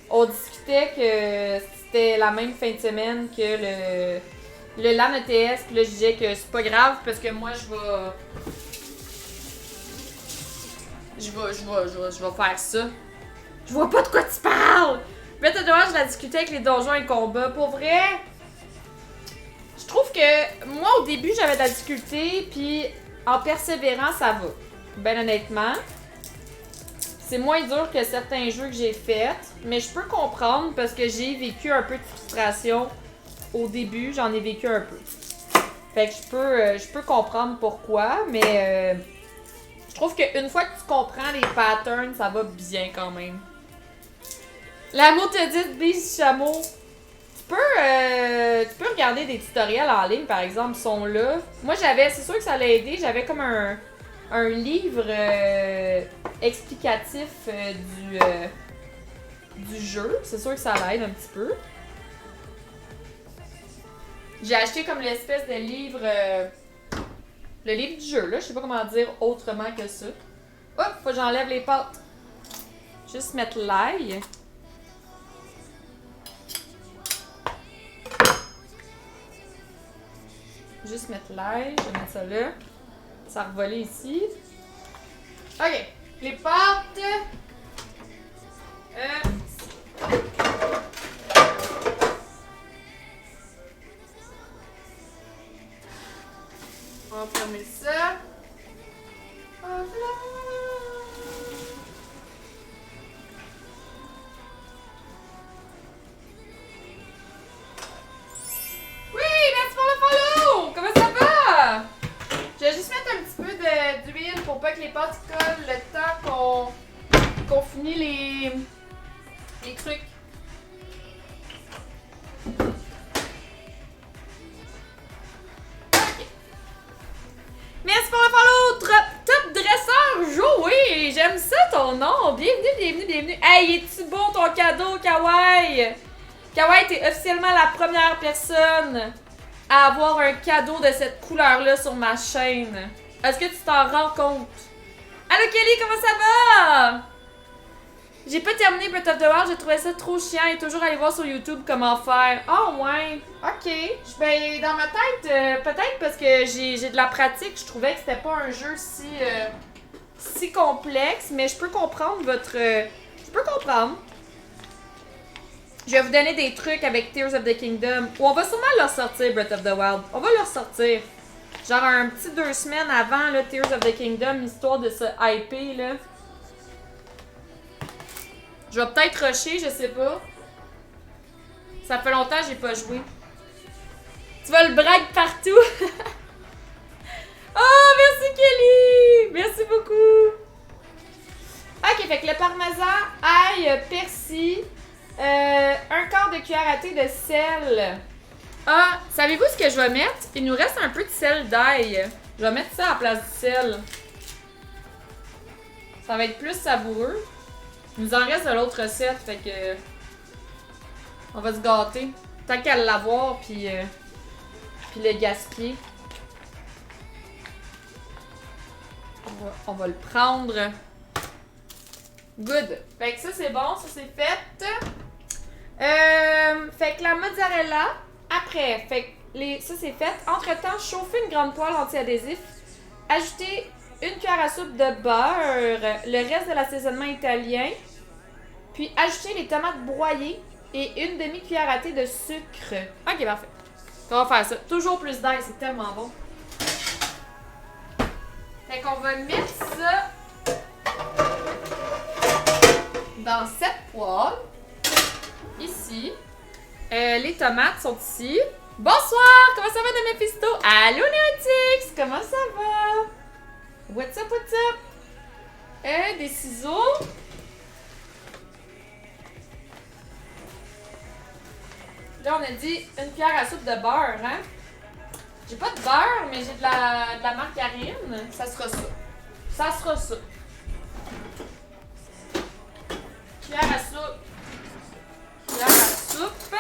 On discutait que c'était la même fin de semaine que le LAN ETS, puis là, je disais que c'est pas grave parce que moi, je vais faire ça. Je vois pas de quoi tu parles! Breath of the Wild, je la discutais avec les donjons et combats. Pour vrai... Je trouve que moi au début j'avais de la difficulté, puis en persévérant ça va. Ben honnêtement, c'est moins dur que certains jeux que j'ai faits, mais je peux comprendre parce que j'ai vécu un peu de frustration au début, j'en ai vécu un peu. Fait que je peux comprendre pourquoi, mais trouve qu'une fois que tu comprends les patterns, ça va bien quand même. L'amour te dit, bise chameau. Tu peux regarder des tutoriels en ligne, par exemple, sont là. Moi, c'est sûr que ça l'a aidé, j'avais comme un livre explicatif du jeu. C'est sûr que ça l'aide un petit peu. J'ai acheté comme l'espèce de livre... le livre du jeu, là. Je sais pas comment dire autrement que ça. Hop, faut que j'enlève les pâtes. Juste mettre l'ail. Juste mettre l'ail. Je vais mettre ça là. Ça va revoler ici. Ok. Les pâtes. On va fermer ça. Hop là. Oui, merci pour le follow! Comment ça va? Je vais juste mettre un petit peu d'huile pour pas que les pâtes collent le temps qu'on finit les trucs. Merci pour le follow! Top dresseur Joey! J'aime ça ton nom! Bienvenue! Hey, es-tu beau ton cadeau, Kawaii? Kawaii, t'es officiellement la première personne à avoir un cadeau de cette couleur-là sur ma chaîne. Est-ce que tu t'en rends compte? Allô Kelly, comment ça va? J'ai pas terminé Breath of the Wild, j'ai trouvé ça trop chiant et toujours aller voir sur YouTube comment faire. Oh ouais, ok. Ben dans ma tête, peut-être parce que j'ai de la pratique, je trouvais que c'était pas un jeu si complexe, mais je peux comprendre je peux comprendre. Je vais vous donner des trucs avec Tears of the Kingdom, ou on va sûrement leur sortir Breath of the Wild. On va leur sortir. Genre un petit 2 semaines avant là, Tears of the Kingdom, histoire de se hyper là. Je vais peut-être rusher, je sais pas. Ça fait longtemps que j'ai pas joué. Tu vas le brag partout. Oh, merci Kelly! Merci beaucoup. Ok, fait que le parmesan, ail, persil, un quart de cuillère à thé de sel. Ah, savez-vous ce que je vais mettre? Il nous reste un peu de sel d'ail. Je vais mettre ça à la place du sel. Ça va être plus savoureux. Il nous en reste de l'autre recette, fait que... On va se gâter. Tant qu'à l'avoir, puis le gaspiller. On va le prendre. Good. Fait que ça, c'est bon. Ça, c'est fait. Fait que la mozzarella, après. Fait que ça, c'est fait. Entre-temps, chauffer une grande poêle anti-adhésif. Ajouter une cuillère à soupe de beurre, le reste de l'assaisonnement italien, puis ajouter les tomates broyées et une demi-cuillère à thé de sucre. Ok, parfait. On va faire ça. Toujours plus d'ail, c'est tellement bon. Fait qu'on va mettre ça dans cette poêle. Ici. Les tomates sont ici. Bonsoir! Comment ça va de Mephisto? Allô Néotix! Comment ça va? What's up, what's up? Des ciseaux. Là, on a dit une cuillère à soupe de beurre, hein? J'ai pas de beurre, mais j'ai de la margarine. Ça sera ça. Ça sera ça. Cuillère à soupe. Cuillère à soupe.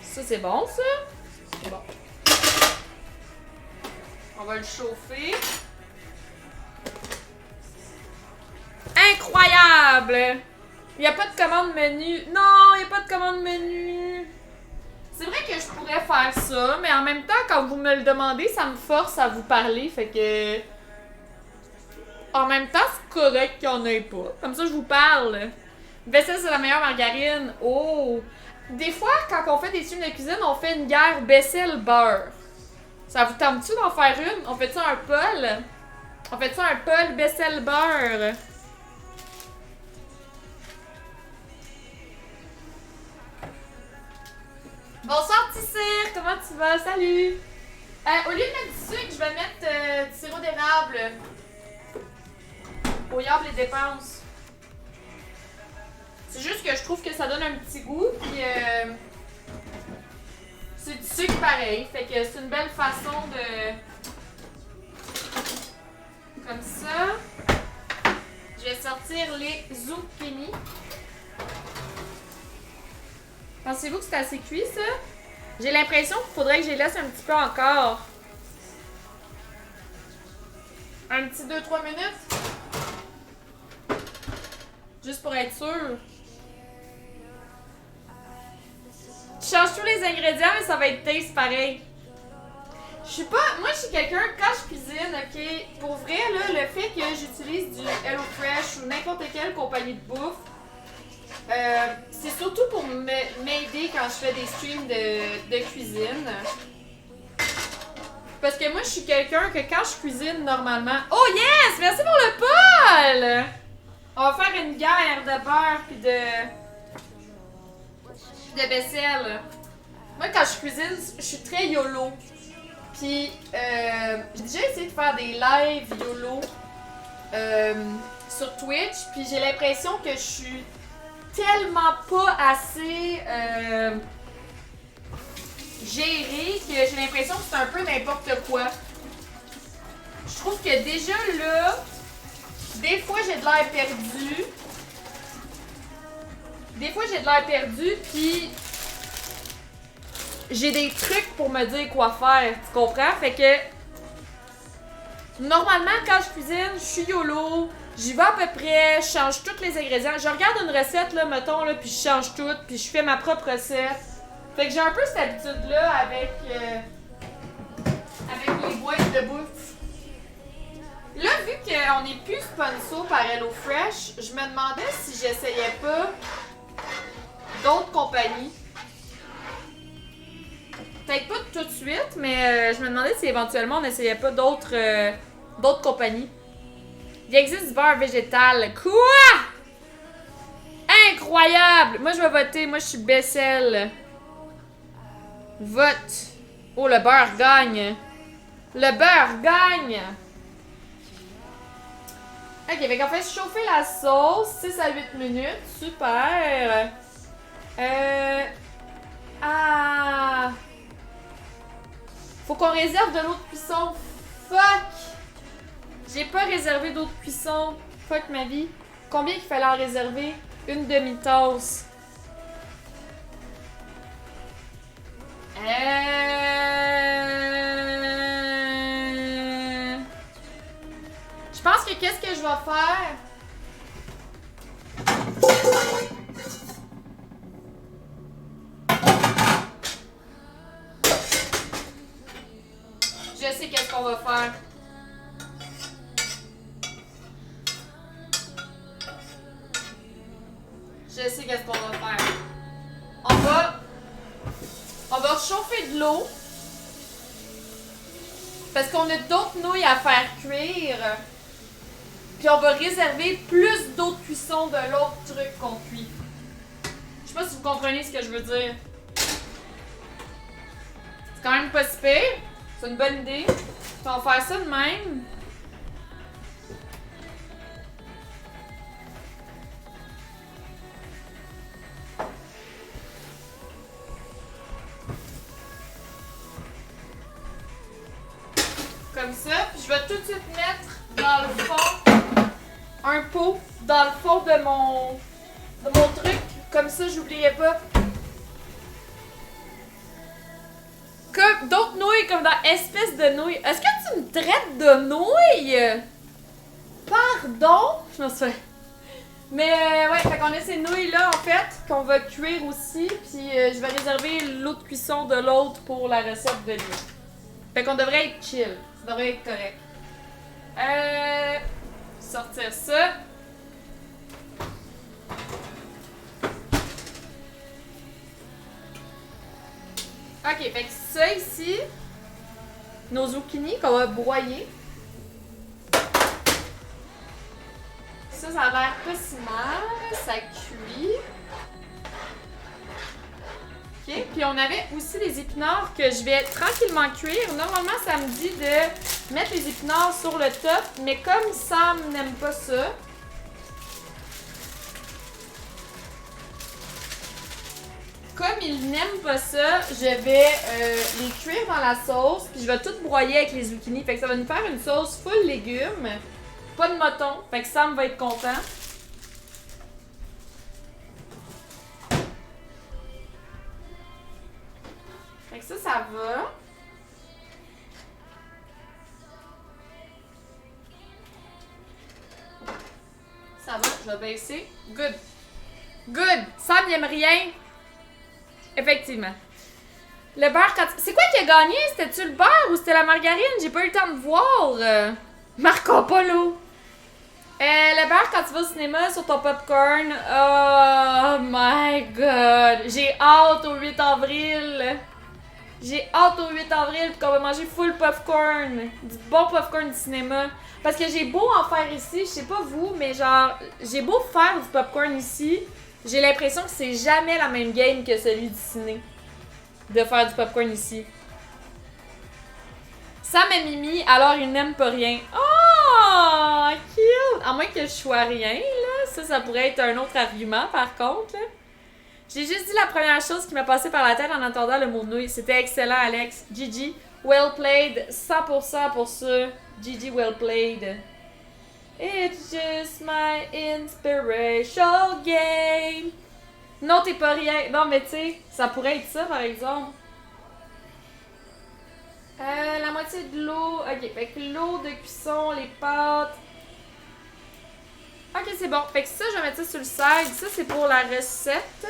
Ça, c'est bon, ça? C'est bon. On va le chauffer. Incroyable! Il n'y a pas de commande menu. Non, il n'y a pas de commande menu. C'est vrai que je pourrais faire ça, mais en même temps, quand vous me le demandez, ça me force à vous parler. Fait que... En même temps, c'est correct qu'il n'y en ait pas. Comme ça, je vous parle. Vaisselle, c'est la meilleure margarine. Oh! Des fois, quand on fait des films de cuisine, on fait une guerre vaisselle-beurre. Ça vous tente-tu d'en faire une? On fait ça un Paul? On fait ça un Paul vaisselle-beurre? Bonsoir Tissir, comment tu vas? Salut! Au lieu de mettre du sucre, je vais mettre du sirop d'érable. Au yable les dépenses. C'est juste que je trouve que ça donne un petit goût, puis c'est du sucre pareil. Fait que c'est une belle façon de... Comme ça. Je vais sortir les zucchini. Pensez-vous que c'est assez cuit, ça? J'ai l'impression qu'il faudrait que je les laisse un petit peu encore. Un petit 2-3 minutes. Juste pour être sûr. Je change tous les ingrédients, mais ça va être taste pareil. Je suis pas... Moi, je suis quelqu'un, quand je cuisine, ok, pour vrai, là, le fait que j'utilise du HelloFresh ou n'importe quelle compagnie de bouffe, c'est surtout pour m'aider quand je fais des streams de cuisine. Parce que moi, je suis quelqu'un que quand je cuisine normalement... Oh yes! Merci pour le Paul! On va faire une guerre de beurre puis de vaisselle. Moi, quand je cuisine, je suis très YOLO. Puis, j'ai déjà essayé de faire des lives YOLO sur Twitch. Puis, j'ai l'impression que je suis tellement pas assez gérée que j'ai l'impression que c'est un peu n'importe quoi. Je trouve que déjà là, des fois j'ai de l'air perdu. Puis j'ai des trucs pour me dire quoi faire, tu comprends? Fait que normalement quand je cuisine, je suis YOLO, j'y vais à peu près, je change tous les ingrédients. Je regarde une recette là, mettons là, puis je change tout, puis je fais ma propre recette. Fait que j'ai un peu cette habitude là avec les boîtes de bouffe. Là, vu qu'on n'est plus sponsor par HelloFresh, je me demandais si j'essayais pas d'autres compagnies. Peut-être pas tout de suite, mais je me demandais si éventuellement on n'essayait pas d'autres compagnies. Il existe du beurre végétal. Quoi? Incroyable! Moi, je vais voter. Moi, je suis Bessel. Vote. Oh, le beurre gagne. Le beurre gagne! Ok, fait qu'on fait chauffer la sauce 6 à 8 minutes. Super! Faut qu'on réserve de l'eau de cuisson. Fuck! J'ai pas réservé d'eau de cuisson. Fuck ma vie. Combien qu'il fallait en réserver? Une demi-tasse. Je pense que qu'est-ce que je vais faire? Je sais qu'est-ce qu'on va faire. Je sais qu'est-ce qu'on va faire. On va chauffer de l'eau. Parce qu'on a d'autres nouilles à faire cuire. Puis on va réserver plus d'eau de cuisson de l'autre truc qu'on cuit. Je sais pas si vous comprenez ce que je veux dire. C'est quand même pas si pire. C'est une bonne idée. Puis on va faire ça de même. Comme ça. Puis je vais tout de suite mettre dans le fond un pot dans le fond de mon truc. Comme ça, j'oublierai pas. Comme d'autres nouilles, comme dans espèce de nouilles. Est-ce que tu me traites de nouilles? Pardon? Je me souviens. Mais ouais, fait qu'on a ces nouilles-là, en fait, qu'on va cuire aussi. Puis je vais réserver l'eau de cuisson de l'autre pour la recette de lui. Fait qu'on devrait être chill. Ça devrait être correct. Sortir ça. Ok, fait que ça ici, nos zucchini qu'on va broyer. Ça a l'air pas si mal. Ça cuit. OK? Puis on avait aussi les épinards que je vais tranquillement cuire. Normalement, ça me dit de mettre les épinards sur le top, mais comme Sam n'aime pas ça, comme il n'aime pas ça, je vais les cuire dans la sauce, puis je vais tout broyer avec les zucchini. Fait que ça va nous faire une sauce full légumes, pas de mouton. Fait que Sam va être content. Fait que ça va. Ça va, je vais baisser. Good. Good. Sam n'aime rien. Effectivement. Le beurre, quand... C'est quoi qui a gagné? C'était-tu le beurre ou c'était la margarine? J'ai pas eu le temps de voir. Marco Polo. Le beurre quand tu vas au cinéma sur ton popcorn. Oh my god. J'ai hâte au 8 avril. J'ai hâte au 8 avril qu'on va manger full popcorn. Du bon popcorn du cinéma. Parce que j'ai beau en faire ici, je sais pas vous, mais genre, j'ai beau faire du popcorn ici, j'ai l'impression que c'est jamais la même game que celui du ciné. De faire du popcorn ici. Sam et Mimi, alors ils n'aiment pas rien. Oh, cute! À moins que je sois rien, là. Ça pourrait être un autre argument, par contre, là. J'ai juste dit la première chose qui m'a passé par la tête en entendant le mot nouille. C'était excellent, Alex. GG. Well played. 100% pour ça. GG, well played. It's just my inspirational game. Non, t'es pas rien. Non, mais tu sais, ça pourrait être ça, par exemple. La moitié de l'eau. Ok, fait que l'eau de cuisson, les pâtes. Ok, c'est bon. Fait que ça, je vais mettre ça sur le side. Ça, c'est pour la recette.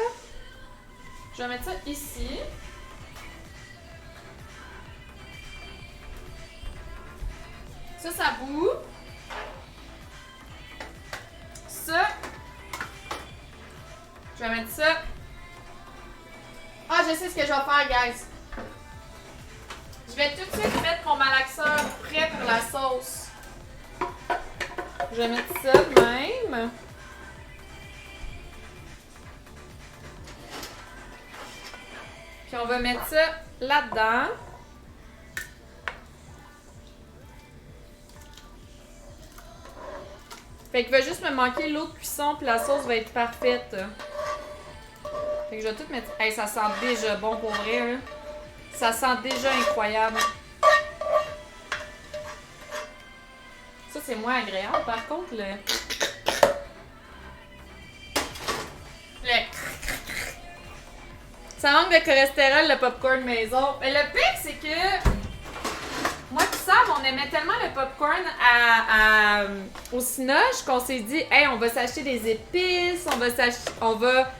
Je vais mettre ça ici. Ça bout. Ça. Je vais mettre ça. Ah, je sais ce que je vais faire, guys. Je vais tout de suite mettre mon malaxeur prêt pour la sauce. Je vais mettre ça de même. Puis on va mettre ça là-dedans. Fait qu'il va juste me manquer l'eau de cuisson puis la sauce va être parfaite. Fait que je vais tout mettre... Hey, ça sent déjà bon pour vrai, hein? Ça sent déjà incroyable. Ça, c'est moins agréable. Par contre, le... Ça manque de cholestérol, le popcorn maison. Mais le pire, c'est que... Moi pis Sam, on aimait tellement le popcorn au Cinoche qu'on s'est dit, hey, on va s'acheter des épices, on va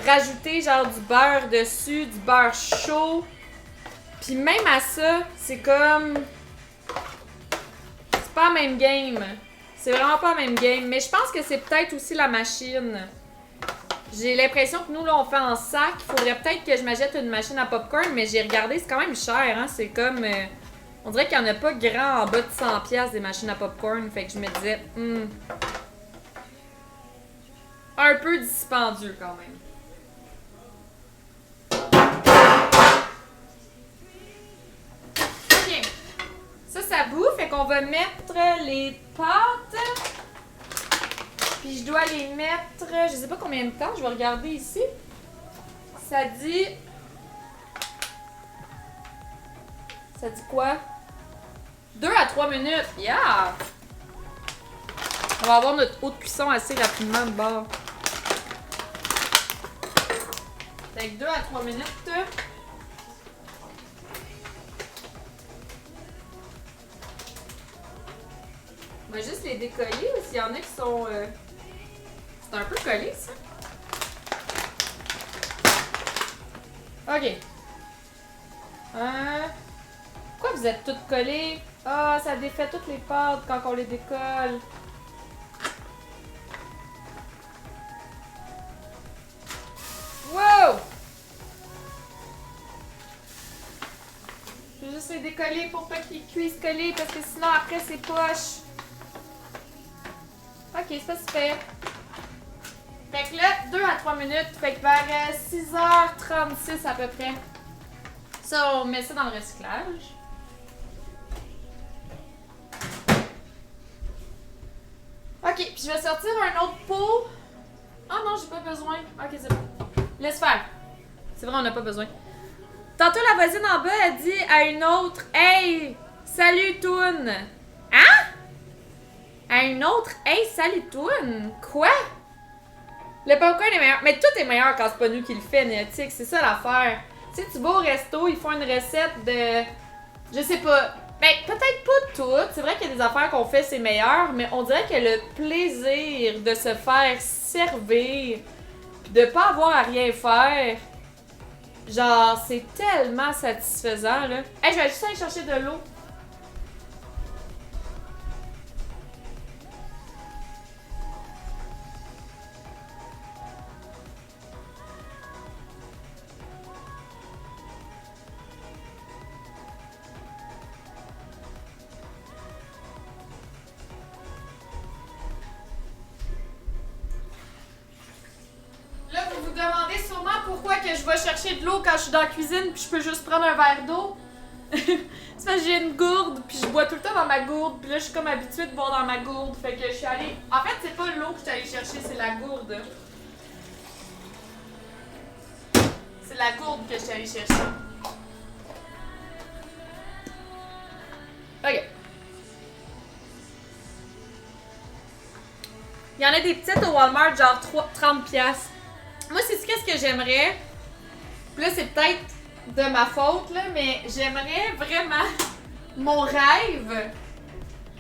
rajouter genre du beurre dessus, du beurre chaud. Puis même à ça, c'est comme... C'est pas la même game. C'est vraiment pas la même game. Mais je pense que c'est peut-être aussi la machine. J'ai l'impression que nous, là, on fait en sac. Il faudrait peut-être que je m'achète une machine à popcorn, mais j'ai regardé, c'est quand même cher, hein. C'est comme... on dirait qu'il n'y en a pas grand en bas de 100$ des machines à popcorn. Fait que je me disais, un peu dispendieux quand même. Ok. Ça bouffe. Fait qu'on va mettre les pâtes. Puis je dois les mettre, je sais pas combien de temps, je vais regarder ici. Ça dit... Ça dit quoi? 2 à 3 minutes. Yeah! On va avoir notre eau de cuisson assez rapidement de bord. Fait que 2 à 3 minutes. On va juste les décoller ou s'il y en a qui sont... C'est un peu collé, ça. Ok. Pourquoi vous êtes toutes collées? Ah, ça défait toutes les pâtes quand on les décolle. Wow! Je vais juste les décoller pour pas qu'ils cuisent collés parce que sinon après c'est poche. Ok, c'est pas super. Fait que là, 2 à 3 minutes. Fait que vers 6h36 à peu près. Ça, on met ça dans le recyclage. Ok, puis je vais sortir un autre pot. Ah non, j'ai pas besoin. Ok, c'est bon. Laisse faire. C'est vrai, on n'a pas besoin. Tantôt, la voisine en bas a dit à une autre: Hey, salut Toon. Hein? À une autre: Hey, salut Toon. Quoi? Le popcorn est meilleur. Mais tout est meilleur quand c'est pas nous qui le fait, Néotique. C'est ça l'affaire. Tu sais, tu vas au resto, ils font une recette de. Je sais pas. Ben, peut-être pas toutes. C'est vrai qu'il y a des affaires qu'on fait, c'est meilleur. Mais on dirait que le plaisir de se faire servir, de pas avoir à rien faire, genre, c'est tellement satisfaisant, là. Hey, je vais juste aller chercher de l'eau. Là, vous vous demandez sûrement pourquoi que je vais chercher de l'eau quand je suis dans la cuisine puis je peux juste prendre un verre d'eau. C'est parce que j'ai une gourde puis je bois tout le temps dans ma gourde puis là je suis comme habituée de boire dans ma gourde. Fait que je suis allée... En fait, c'est pas l'eau que je suis allée chercher, c'est la gourde. C'est la gourde que je suis allée chercher. Ok. Il y en a des petites au Walmart, genre 30$. Moi, c'est qu'est-ce que j'aimerais. Là, c'est peut-être de ma faute, là, mais j'aimerais vraiment. Mon rêve,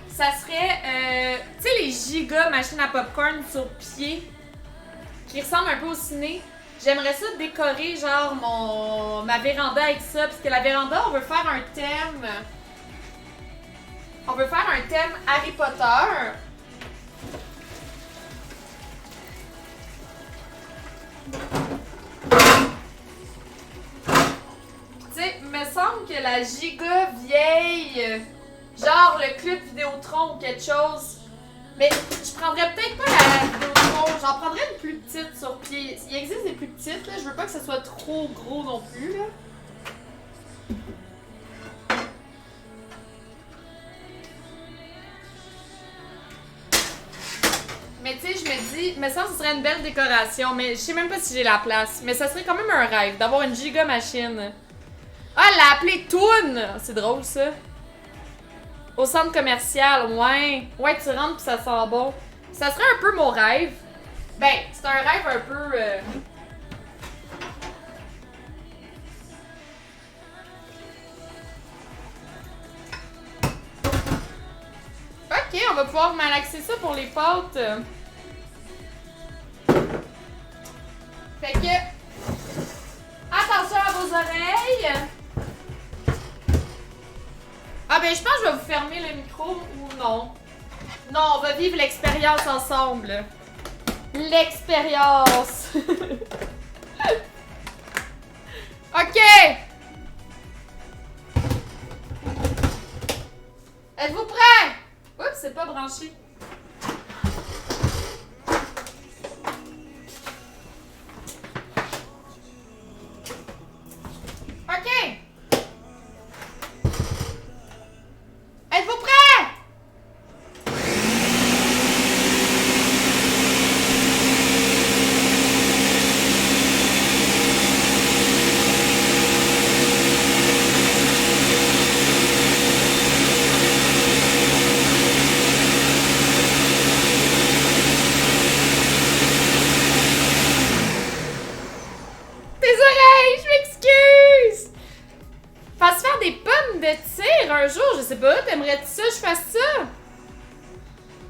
ça serait. Tu sais, les giga machines à popcorn sur pied, qui ressemblent un peu au ciné. J'aimerais ça décorer, genre, ma véranda avec ça. Parce que la véranda, on veut faire un thème. On veut faire un thème Harry Potter. Tu sais, me semble que la giga vieille, genre le club Vidéotron ou quelque chose. Mais je prendrais peut-être pas la Vidéotron, j'en prendrais une plus petite sur pied. Il existe des plus petites, là, je veux pas que ce soit trop gros non plus, là. Mais tu sais, je me dis, me semble que ce serait une belle décoration, mais je sais même pas si j'ai la place. Mais ça serait quand même un rêve d'avoir une giga machine. Ah, elle l'a appelée Toon! C'est drôle ça. Au centre commercial, ouais. Ouais, tu rentres pis ça sent bon. Ça serait un peu mon rêve. Ben, c'est un rêve un peu. Ok, on va pouvoir malaxer ça pour les pâtes. Fait que. Attention à vos oreilles! Ah ben je pense que je vais vous fermer le micro ou non. Non, on va vivre l'expérience ensemble. L'expérience! Ok! Êtes-vous prêts? Oups, c'est pas branché. Ok! Êtes-vous prêts? Tes oreilles, je m'excuse! Fasse faire des pommes de tir un jour, je sais pas, t'aimerais-tu ça, je fasse ça?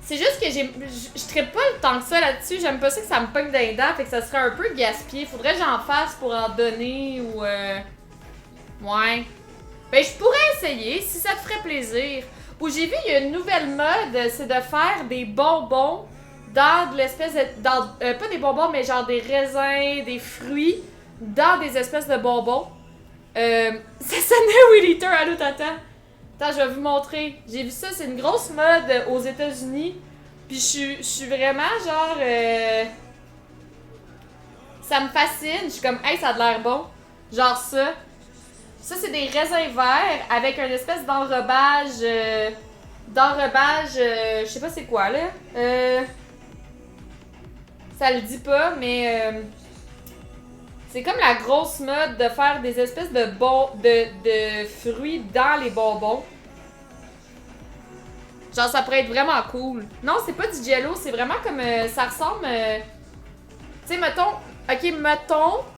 C'est juste que je traite pas le temps que ça là-dessus, j'aime pas ça que ça me pogne dans les dents, fait que ça serait un peu gaspillé. Faudrait que j'en fasse pour en donner ou ouais. Ben je pourrais essayer si ça te ferait plaisir. Ou j'ai vu, il y a une nouvelle mode, c'est de faire des bonbons dans de l'espèce de... pas des bonbons, mais genre des raisins, des fruits, dans des espèces de bonbons. Ça sonnait Weed Eater, allô tata? Attends, je vais vous montrer. J'ai vu ça, c'est une grosse mode aux États-Unis. Puis je suis vraiment genre... Ça me fascine. Je suis comme, hey, ça a l'air bon. Genre ça. Ça, c'est des raisins verts avec un espèce d'enrobage. Je sais pas c'est quoi, là. Ça le dit pas, mais. C'est comme la grosse mode de faire des espèces de fruits dans les bonbons. Genre, ça pourrait être vraiment cool. Non, c'est pas du jello, c'est vraiment comme. Ça ressemble. Tu sais, mettons. Ok, mettons